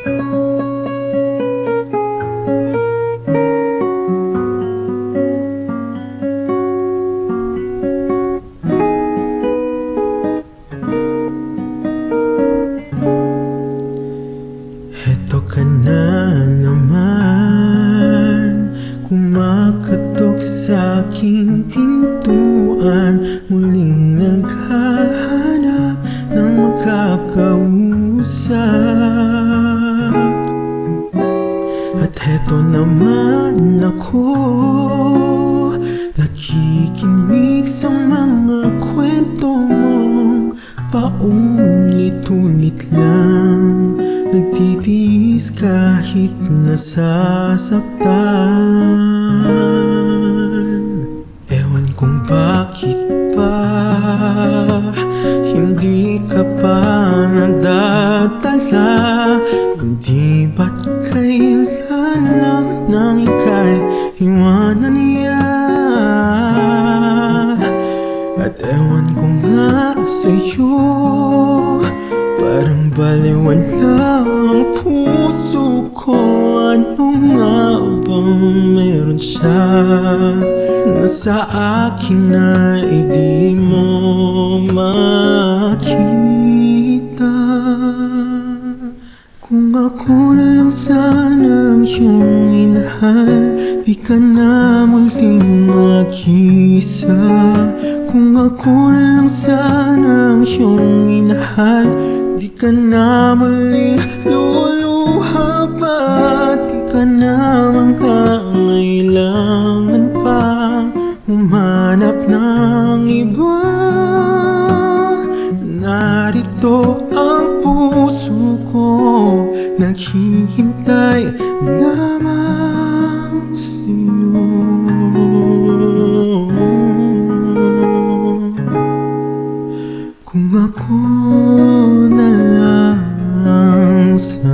Eto ka na naman, kumakatok sa aking pintuan, muling naghahanap ng makakausap. At eto naman ako, nakikinig sa mga kwento mong paulit-ulit lang, nagtitiis kahit nasasaktan. Ewan kung bakit ba hindi ka pa nadadala, hindi ba't kailan lang nang ika'y iwanan niya. At ewan ko nga sa'yo, parang baliwala ang puso ko. Ano nga bang meron siya na sa akin na hindi mo makita? Kung ako na lang sana ang iyong minahal, di ka na muling mag-isa. Kung ako na lang sana ang iyong minahal, di ka na muling luluha pa. Di ka na mangangailangan pang humanap ng iba. Narito ang puso ko, naghihintay lamang sa'yo. Kung ako na lang sana